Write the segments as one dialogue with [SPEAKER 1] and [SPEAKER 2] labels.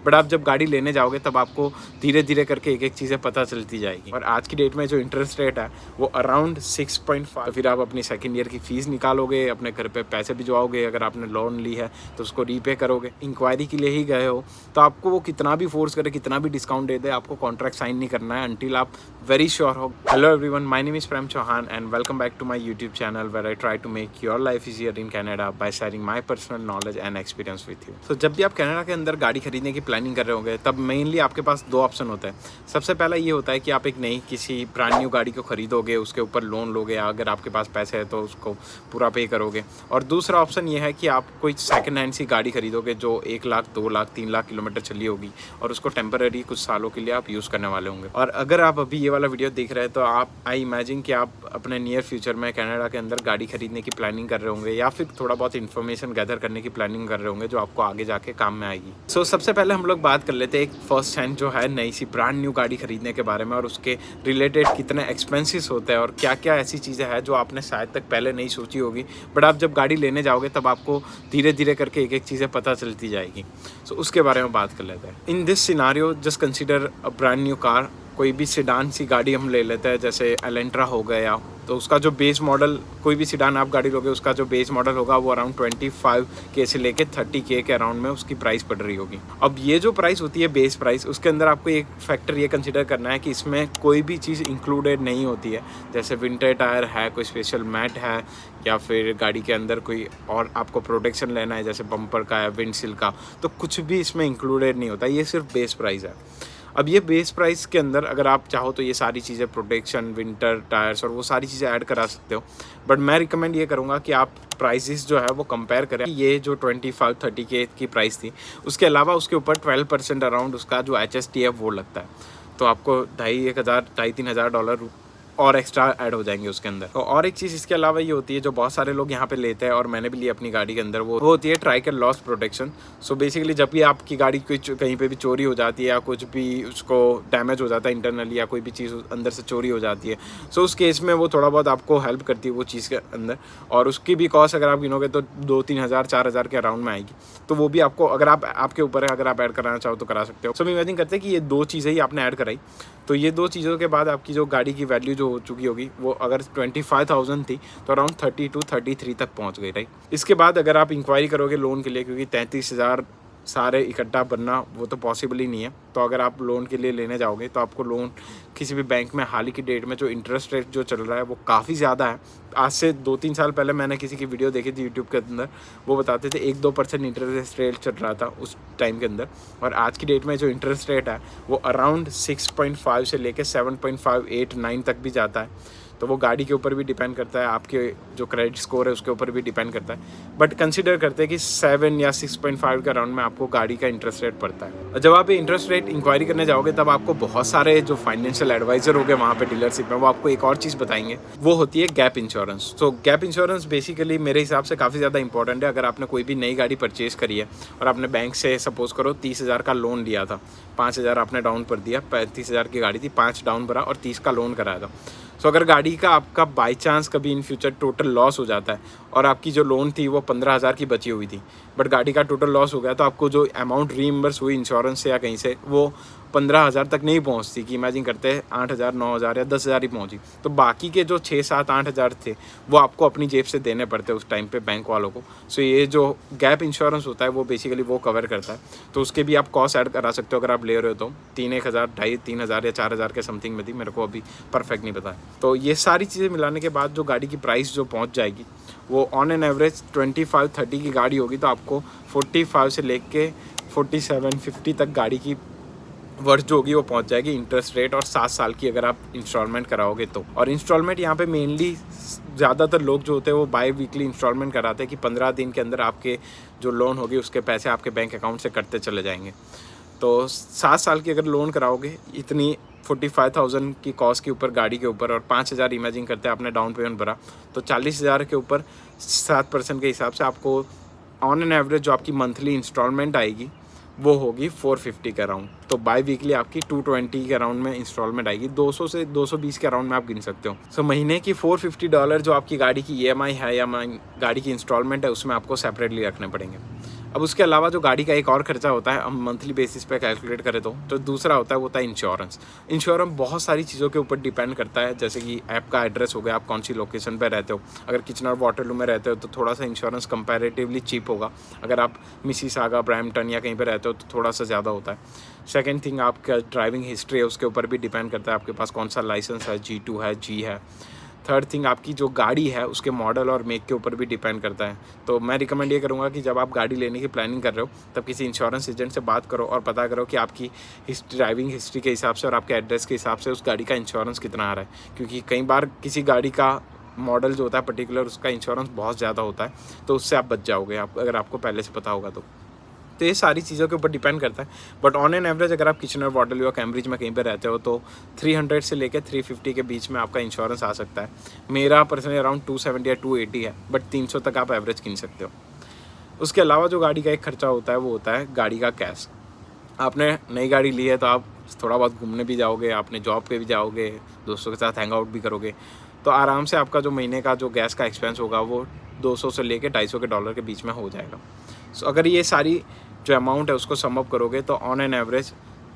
[SPEAKER 1] But आप जब गाड़ी लेने जाओगे तब आपको धीरे धीरे करके एक एक चीज़ें पता चलती जाएगी। और आज की डेट में जो इंटरेस्ट रेट है वो अराउंड 6.5। तो फिर आप अपनी सेकेंड ईयर की फ़ीस निकालोगे, अपने घर पे पैसे भिजवाओगे, अगर आपने लोन ली है तो उसको रीपे करोगे। इंक्वायरी के लिए ही गए हो तो आपको वो कितना भी फोर्स करे, कितना भी डिस्काउंट दे दे, आपको कॉन्ट्रैक्ट साइन नहीं करना है अंटिल आप वेरी श्योर हो। Hello everyone, my name is Prem Chauhan and welcome back to my YouTube channel where I try to make your life easier in Canada by sharing my personal knowledge and experience with you. तो जब भी आप Canada के अंदर गाड़ी खरीदने की planning कर रहे होंगे तब मेनली आपके पास दो ऑप्शन होते हैं। सबसे पहला ये होता है कि आप एक नई किसी ब्रांड न्यू गाड़ी को खरीदोगे, उसके ऊपर लोन लोगे, अगर आपके पास पैसे है तो उसको पूरा पे करोगे। और दूसरा ऑप्शन ये है कि आप कोई सेकेंड हैंड सी गाड़ी खरीदोगे जो 1 लाख 2 लाख 3 लाख किलोमीटर चली होगी और उसको टेम्पररी कुछ सालों के लिए आप यूज़ करने वाले होंगे। और अगर आप अभी ये वाला वीडियो देख रहे हैं तो आप आई इमेजिन कि आप अपने नियर फ्यूचर में कनाडा के अंदर गाड़ी खरीदने की प्लानिंग कर रहे होंगे या फिर थोड़ा बहुत इन्फॉर्मेशन गैदर करने की प्लानिंग कर रहे होंगे जो आपको आगे जाके काम में आएगी। सो सबसे पहले हम लोग बात कर लेते हैं एक फर्स्ट हैंड जो है नई सी ब्रांड न्यू गाड़ी खरीदने के बारे में और उसके रिलेटेड कितने एक्सपेंसेस होते हैं और क्या क्या ऐसी चीज़ें हैं जो आपने शायद तक पहले नहीं सोची होगी, बट आप जब गाड़ी लेने जाओगे तब आपको धीरे धीरे करके एक एक चीज़ें पता चलती जाएगी। सो उसके बारे में बात कर लेते हैं। In this scenario just consider a brand new car. कोई भी सिडान सी गाड़ी हम ले लेते हैं, जैसे एलेंट्रा हो गया, तो उसका जो बेस मॉडल, कोई भी सिडान आप गाड़ी लोगे उसका जो बेस मॉडल होगा वो अराउंड 25K से लेके 30K के अराउंड में उसकी प्राइस पड़ रही होगी। अब ये जो प्राइस होती है बेस प्राइस, उसके अंदर आपको एक फैक्टर ये कंसिडर करना है कि इसमें कोई भी चीज़ इंक्लूडेड नहीं होती है। जैसे विंटर टायर है, कोई स्पेशल मैट है, या फिर गाड़ी के अंदर कोई और आपको प्रोटेक्शन लेना है जैसे बम्पर का या विंडशील्ड का, तो कुछ भी इसमें इंक्लूडेड नहीं होता। ये सिर्फ बेस प्राइस है। अब ये बेस प्राइस के अंदर अगर आप चाहो तो ये सारी चीज़ें, प्रोटेक्शन, विंटर टायर्स और वो सारी चीज़ें ऐड करा सकते हो, बट मैं रिकमेंड ये करूँगा कि आप प्राइसेस जो है वो कंपेयर करें। ये जो 25-30K की प्राइस थी, उसके अलावा उसके ऊपर 12% अराउंड उसका जो HST है वो लगता है, तो आपको $2,500-3,000 और एक्स्ट्रा ऐड हो जाएंगे उसके अंदर। तो और एक चीज़ इसके अलावा ये होती है जो बहुत सारे लोग यहाँ पे लेते हैं और मैंने भी ली अपनी गाड़ी के अंदर, वो होती है ट्राइकल लॉस प्रोटेक्शन। सो बेसिकली जब भी आपकी गाड़ी कहीं पे भी चोरी हो जाती है या कुछ भी उसको डैमेज हो जाता है इंटरनली या कोई भी चीज़ अंदर से चोरी हो जाती है, सो उस केस में वो थोड़ा बहुत आपको हेल्प करती है वो चीज़ के अंदर। और उसकी भी कॉस्ट अगर आप गिनोगे तो 2-3 हज़ार 4 हज़ार के अराउंड में आएगी। तो वो भी आपको, अगर आप आपके ऊपर है, अगर आप ऐड कराना चाहो तो करा सकते हो। सो मैं इमेजिन करते हैं कि ये दो चीज़ें ही आपने ऐड कराई, तो ये दो चीज़ों के बाद आपकी जो गाड़ी की वैल्यू जो हो चुकी होगी वो अगर 25,000 थी तो अराउंड 32-33 तक पहुंच गई, राइट। इसके बाद अगर आप इंक्वायरी करोगे लोन के लिए, क्योंकि 33,000 सारे इकट्ठा बनना वो तो पॉसिबल ही नहीं है, तो अगर आप लोन के लिए लेने जाओगे तो आपको लोन किसी भी बैंक में हाल ही की डेट में जो इंटरेस्ट रेट जो चल रहा है वो काफ़ी ज़्यादा है। आज से 2-3 साल पहले मैंने किसी की वीडियो देखी थी यूट्यूब के अंदर, वो बताते थे 1-2% इंटरेस्ट रेट चल रहा था उस टाइम के अंदर, और आज की डेट में जो इंटरेस्ट रेट है वो अराउंड 6.5 से लेकर 7.5, 8, 9 तक भी जाता है। तो वो गाड़ी के ऊपर भी डिपेंड करता है, आपके जो क्रेडिट स्कोर है उसके ऊपर भी डिपेंड करता है, बट कंसीडर करते हैं कि 7 या 6.5 के अराउंड में आपको गाड़ी का इंटरेस्ट रेट पड़ता है। जब आप इंटरेस्ट रेट इंक्वायरी करने जाओगे तब आपको बहुत सारे जो फाइनेंशियल एडवाइजर होंगे वहाँ पे डीलरशिप में, वो आपको एक और चीज़ बताएंगे, वो होती है गैप इंश्योरेंस। तो गैप इंश्योरेंस बेसिकली मेरे हिसाब से काफ़ी ज़्यादा इंपॉर्टेंट है। अगर आपने कोई भी नई गाड़ी परचेज़ करी है और आपने बैंक से सपोज करो 30,000 का लोन लिया था, 5,000 आपने डाउन पर दिया, 35,000 की गाड़ी थी, 5 डाउन भरा और 30 का लोन कराया था। सो अगर गाड़ी का आपका बाई चांस कभी इन फ्यूचर टोटल लॉस हो जाता है और आपकी जो लोन थी वो 15,000 की बची हुई थी, बट गाड़ी का टोटल लॉस हो गया, तो आपको जो अमाउंट रीइंबर्स हुई इंश्योरेंस से या कहीं से वो 15,000 तक नहीं पहुंचती, कि इमेजिन करते हैं 8,000, 9,000 या 10,000 ही पहुंची, तो बाकी के जो 6, 7, 8,000 थे वो आपको अपनी जेब से देने पड़ते उस टाइम पे बैंक वालों को। सो ये जो गैप इंश्योरेंस होता है वो बेसिकली वो कवर करता है, तो उसके भी आप कॉस्ट ऐड करा सकते हो अगर आप ले रहे हो तो 3,000, 2,500, 3,000 या 4,000 के समथिंग में थी, मेरे को अभी परफेक्ट नहीं पता है। तो ये सारी चीज़ें मिलाने के बाद जो गाड़ी की प्राइस जो पहुँच जाएगी वो ऑन एन एवरेज 25-30 की गाड़ी होगी तो आपको 45 से लेके 47-50 तक गाड़ी की वर्थ जो होगी वो पहुंच जाएगी इंटरेस्ट रेट, और 7 साल की अगर आप इंस्टॉलमेंट कराओगे तो। और इंस्टॉलमेंट यहाँ पे मेनली ज़्यादातर लोग जो होते हैं वो बाई वीकली इंस्टॉलमेंट कराते हैं कि 15 दिन के अंदर आपके जो लोन होगी उसके पैसे आपके बैंक अकाउंट से कटते चले जाएंगे। तो 7 साल की अगर लोन कराओगे इतनी 45,000 की कॉस्ट के ऊपर गाड़ी के ऊपर, और 5,000 इमेजिन करते हैं आपने डाउन पेमेंट भरा, तो 40,000 के ऊपर 7% के हिसाब से आपको ऑन एन एवरेज जो आपकी मंथली इंस्टॉलमेंट आएगी वो होगी 450 के अराउंड। तो बाई वीकली आपकी 220 के अराउंड में इंस्टॉलमेंट आएगी, 200 से 220 के अराउंड में आप गिन सकते हो। सो महीने की $450 जो आपकी गाड़ी की EMI है या गाड़ी की इंस्टॉलमेंट है उसमें आपको सेपरेटली रखने पड़ेंगे। अब उसके अलावा जो गाड़ी का एक और खर्चा होता है, हम मंथली बेसिस पे कैलकुलेट करें तो दूसरा होता है वो होता है इंश्योरेंस। इंश्योरेंस बहुत सारी चीज़ों के ऊपर डिपेंड करता है, जैसे कि ऐप का एड्रेस हो गया, आप कौन सी लोकेशन पे रहते हो। अगर किचनर वाटरलू में रहते हो तो थोड़ा सा इंश्योरेंस कंपैरेटिवली चीप होगा। अगर आप मिसिसागा, ब्रैम्पटन या कहीं पे रहते हो तो थोड़ा सा ज़्यादा होता है। सेकेंड थिंग, आपका ड्राइविंग हिस्ट्री है उसके ऊपर भी डिपेंड करता है, आपके पास कौन सा लाइसेंस है, G2 है, G है। थर्ड थिंग, आपकी जो गाड़ी है उसके मॉडल और मेक के ऊपर भी डिपेंड करता है। तो मैं रिकमेंड ये करूँगा कि जब आप गाड़ी लेने की प्लानिंग कर रहे हो तब किसी इंश्योरेंस एजेंट से बात करो और पता करो कि आपकी ड्राइविंग हिस्ट्री के हिसाब से और आपके एड्रेस के हिसाब से उस गाड़ी का इंश्योरेंस कितना आ रहा है। क्योंकि कई बार किसी गाड़ी का मॉडल जो होता है पर्टिकुलर, उसका इंश्योरेंस बहुत ज़्यादा होता है, तो उससे आप बच जाओगे आप, अगर आपको पहले से पता होगा तो ये सारी चीज़ों के ऊपर डिपेंड करता है। बट ऑन एन एवरेज अगर आप किचनर, वाटरलू या कैम्ब्रिज में कहीं पे रहते हो तो 300 से लेकर 350 के बीच में आपका इंश्योरेंस आ सकता है। मेरा पर्सनली अराउंड 270 या 280 है, बट 300 तक आप एवरेज गिन सकते हो। उसके अलावा जो गाड़ी का एक खर्चा होता है वो होता है गाड़ी का कैश। आपने नई गाड़ी ली है तो आप थोड़ा बहुत घूमने भी जाओगे, आपने जॉब पे भी जाओगे, दोस्तों के साथ हैंग आउट भी करोगे, तो आराम से आपका जो महीने का जो गैस का एक्सपेंस होगा वो 200 से लेकर $250 के बीच में हो जाएगा। सो अगर ये सारी जो अमाउंट है उसको सम अप करोगे तो ऑन एन एवरेज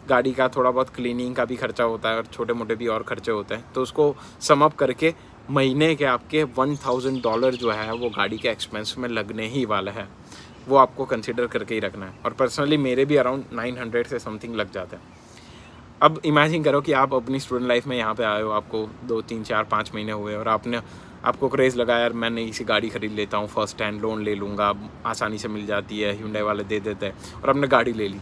[SPEAKER 1] गाड़ी का थोड़ा बहुत क्लीनिंग का भी खर्चा होता है और छोटे मोटे भी और खर्चे होते हैं, तो उसको सम अप करके महीने के आपके $1000 जो है वो गाड़ी के एक्सपेंस में लगने ही वाला है। वो आपको कंसिडर करके ही रखना है। और पर्सनली मेरे भी अराउंड 900 से समथिंग लग जाता है। अब इमेजिन करो कि आप अपनी स्टूडेंट लाइफ में यहाँ पे आए हो, आपको 2, 3, 4, 5 महीने हुए और आपको क्रेज़ लगा यार मैं नई सी गाड़ी खरीद लेता हूँ, फर्स्ट हैंड लोन ले लूँगा, आसानी से मिल जाती है, Hyundai वाले दे देते हैं, और आपने गाड़ी ले ली।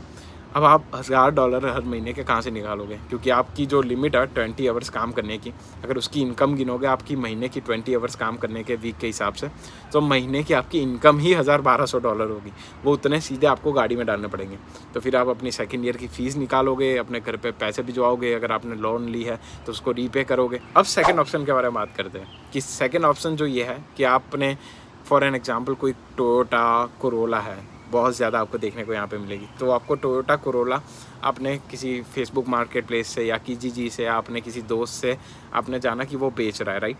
[SPEAKER 1] अब आप $1000 हर महीने के कहाँ से निकालोगे? क्योंकि आपकी जो लिमिट है 20 आवर्स काम करने की, अगर उसकी इनकम गिनोगे आपकी महीने की 20 आवर्स काम करने के वीक के हिसाब से, तो महीने की आपकी इनकम ही $1200 होगी। वो उतने सीधे आपको गाड़ी में डालने पड़ेंगे। तो फिर आप अपनी सेकेंड ईयर की फ़ीस निकालोगे, अपने घर पे पैसे भिजवाओगे, अगर आपने लोन ली है तो उसको रीपे करोगे। अब सेकेंड ऑप्शन के बारे में बात करते हैं कि सेकेंड ऑप्शन जो ये है कि आपने फॉर एन एग्जाम्पल कोई टोयोटा कोरोला है, बहुत ज़्यादा आपको देखने को यहाँ पे मिलेगी, तो आपको टोयोटा कोरोला आपने किसी फेसबुक मार्केट प्लेस से या किजी से या आपने किसी दोस्त से आपने जाना कि वो बेच रहा है, राइट।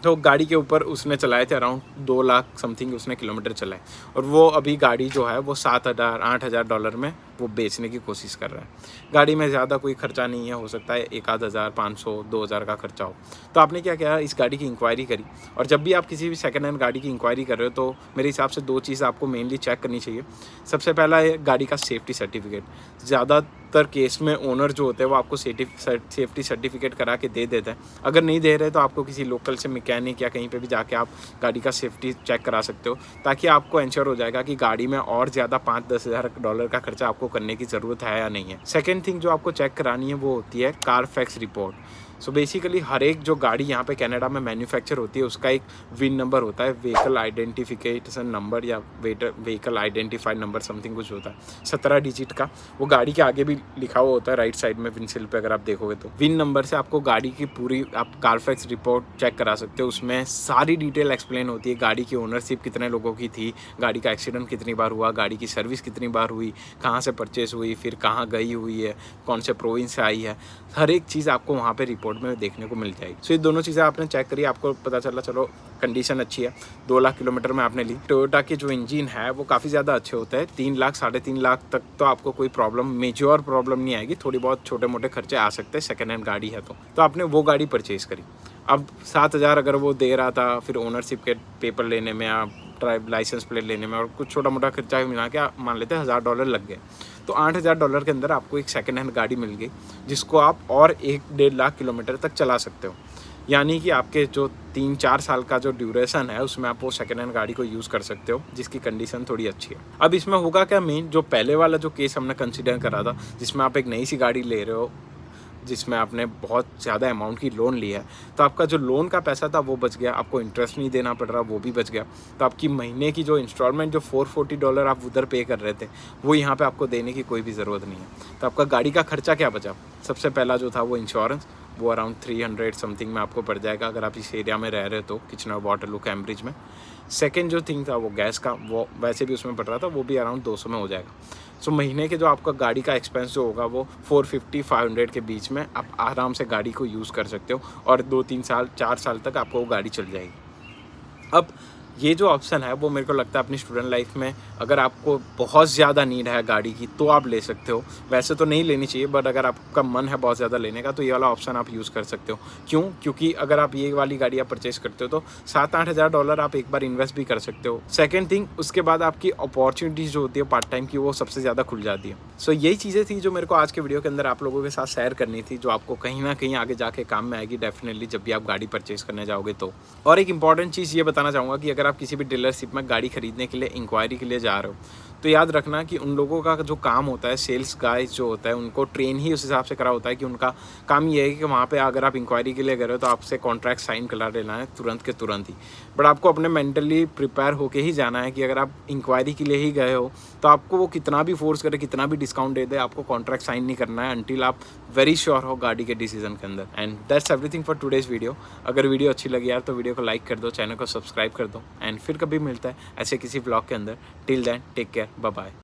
[SPEAKER 1] तो गाड़ी के ऊपर उसने चलाए थे अराउंड 2 लाख समथिंग उसने किलोमीटर चलाए, और वो अभी गाड़ी जो है वो $7000-8000 में वो बेचने की कोशिश कर रहा है। गाड़ी में ज़्यादा कोई खर्चा नहीं है, हो सकता है 1000, 500, 2000 का खर्चा हो। तो आपने क्या किया, इस गाड़ी की इंक्वायरी करी। और जब भी आप किसी भी सेकेंड हैंड गाड़ी की इंक्वायरी कर रहे हो तो मेरे हिसाब से 2 चीज़ आपको मेनली चेक करनी चाहिए। सबसे पहला है गाड़ी का सेफ्टी सर्टिफिकेट। ज़्यादातर केस में ओनर जो होते हैं वो आपको सेफ्टी सर्टिफिकेट करा के दे देते हैं। अगर नहीं दे रहे तो आपको किसी लोकल से मैकेनिक या कहीं पे भी जाके आप गाड़ी का सेफ्टी चेक करा सकते हो, ताकि आपको इंश्योर हो जाएगा कि गाड़ी में और ज़्यादा $5-10 का खर्चा आपको करने की ज़रूरत है या नहीं है। सेकेंड थिंग जो आपको चेक करानी है वो होती है कारफैक्स रिपोर्ट। सो बेसिकली हर एक जो गाड़ी यहाँ पे कनाडा में मैन्युफैक्चर होती है उसका एक विन नंबर होता है, व्हीकल आइडेंटिफिकेशन नंबर या व्हीकल आइडेंटिफाइड नंबर समथिंग कुछ होता है, 17 डिजिट का। वो गाड़ी के आगे भी लिखा हुआ होता है राइट साइड में विंडशील पे, अगर आप देखोगे तो विन नंबर से आपको गाड़ी की पूरी आप कारफैक्स रिपोर्ट चेक करा सकते हो। उसमें सारी डिटेल एक्सप्लेन होती है, गाड़ी की ओनरशिप कितने लोगों की थी, गाड़ी का एक्सीडेंट कितनी बार हुआ, गाड़ी की सर्विस कितनी बार हुई, कहाँ से परचेस हुई, फिर कहाँ गई हुई है, कौन से प्रोविंस से आई है, हर एक चीज़ आपको वहाँ पे रिपोर्ट में देखने को मिल जाएगी। सो ये दोनों चीज़ें आपने चेक करी, आपको पता चला चलो कंडीशन अच्छी है। 2 लाख किलोमीटर में आपने ली। टोयोटा के जो इंजन है वो काफ़ी ज़्यादा अच्छे होते हैं, 3 लाख 3.5 लाख तक तो आपको कोई प्रॉब्लम, मेजर प्रॉब्लम नहीं आएगी। थोड़ी बहुत छोटे मोटे खर्चे आ सकते हैं सेकेंड हैंड गाड़ी है तो आपने वो गाड़ी परचेज़ करी। अब 7000 अगर वो दे रहा था, फिर ओनरशिप के पेपर लेने में या ड्राइव लाइसेंस प्लेट लेने में और कुछ छोटा मोटा खर्चा मिला के मान लेते हैं $1000 लग गए, तो $8000 के अंदर आपको एक सेकेंड हैंड गाड़ी मिल गई जिसको आप और 1-1.5 लाख किलोमीटर तक चला सकते हो। यानी कि आपके जो 3-4 साल का जो ड्यूरेशन है उसमें आप वो सेकेंड हैंड गाड़ी को यूज़ कर सकते हो, जिसकी कंडीशन थोड़ी अच्छी है। अब इसमें होगा क्या, मेन जो पहले वाला जो केस हमने कंसिडर करा था जिसमें आप एक नई सी गाड़ी ले रहे हो, जिसमें आपने बहुत ज़्यादा अमाउंट की लोन लिया है, तो आपका जो लोन का पैसा था वो बच गया, आपको इंटरेस्ट नहीं देना पड़ रहा, वो भी बच गया। तो आपकी महीने की जो इंस्टॉलमेंट जो $440 आप उधर पे कर रहे थे वो यहाँ पे आपको देने की कोई भी ज़रूरत नहीं है। तो आपका गाड़ी का खर्चा क्या बचा? सबसे पहला जो था वो इंश्योरेंस, वो अराउंड 300 समथिंग में आपको पड़ जाएगा अगर आप इस एरिया में रह रहे हो तो, किचनर, वाटरलू, कैम्ब्रिज में। सेकेंड जो थिंग था वो गैस का, वो वैसे भी उसमें पड़ रहा था, वो भी अराउंड 200 में हो जाएगा। सो महीने के जो आपका गाड़ी का एक्सपेंस जो होगा वो 450-500 के बीच में आप आराम से गाड़ी को यूज़ कर सकते हो और 2-3 साल 4 साल तक आपको वो गाड़ी चल जाएगी। अब ये जो ऑप्शन है वो मेरे को लगता है अपनी स्टूडेंट लाइफ में अगर आपको बहुत ज़्यादा नीड है गाड़ी की तो आप ले सकते हो। वैसे तो नहीं लेनी चाहिए, बट अगर आपका मन है बहुत ज़्यादा लेने का तो ये वाला ऑप्शन आप यूज़ कर सकते हो। क्यों? क्योंकि अगर आप ये वाली गाड़ी आप परचेस करते हो तो 7-8 हज़ार डॉलर आप एक बार इन्वेस्ट भी कर सकते हो। सेकेंड थिंग, उसके बाद आपकी अपॉर्चुनिटीज़ जो होती है पार्ट टाइम की वो सबसे ज़्यादा खुल जाती है। सो यही चीज़ें थी जो मेरे को आज के वीडियो के अंदर आप लोगों के साथ शेयर करनी थी, जो आपको कहीं ना कहीं आगे जाके काम में आएगी डेफिनेटली जब भी आप गाड़ी परचेस करने जाओगे तो। और एक इंपॉर्टेंट चीज़ ये बताना चाहूँगा कि अगर आप किसी भी डीलरशिप में गाड़ी खरीदने के लिए इंक्वायरी के लिए जा रहे हो तो याद रखना कि उन लोगों का जो काम होता है, सेल्स गाइज जो होता है, उनको ट्रेन ही उस हिसाब से करा होता है कि उनका काम ये है कि वहाँ पे अगर आप इंक्वायरी के लिए गए हो तो आपसे कॉन्ट्रैक्ट साइन करा लेना है तुरंत के तुरंत ही। बट आपको अपने मेंटली प्रिपेयर होके ही जाना है कि अगर आप इंक्वायरी के लिए ही गए हो तो आपको वो कितना भी फोर्स करे, कितना भी डिस्काउंट दे दे, आपको कॉन्ट्रैक्ट साइन नहीं करना है अंटिल आप वेरी श्योर हो गाड़ी के डिसीजन के अंदर। And that's everything for today's video. अगर वीडियो अच्छी लगी यार तो वीडियो को लाइक कर दो, चैनल को सब्सक्राइब कर दो, एंड फिर कभी मिलता है ऐसे किसी ब्लॉग के अंदर। Till then take care, bye bye.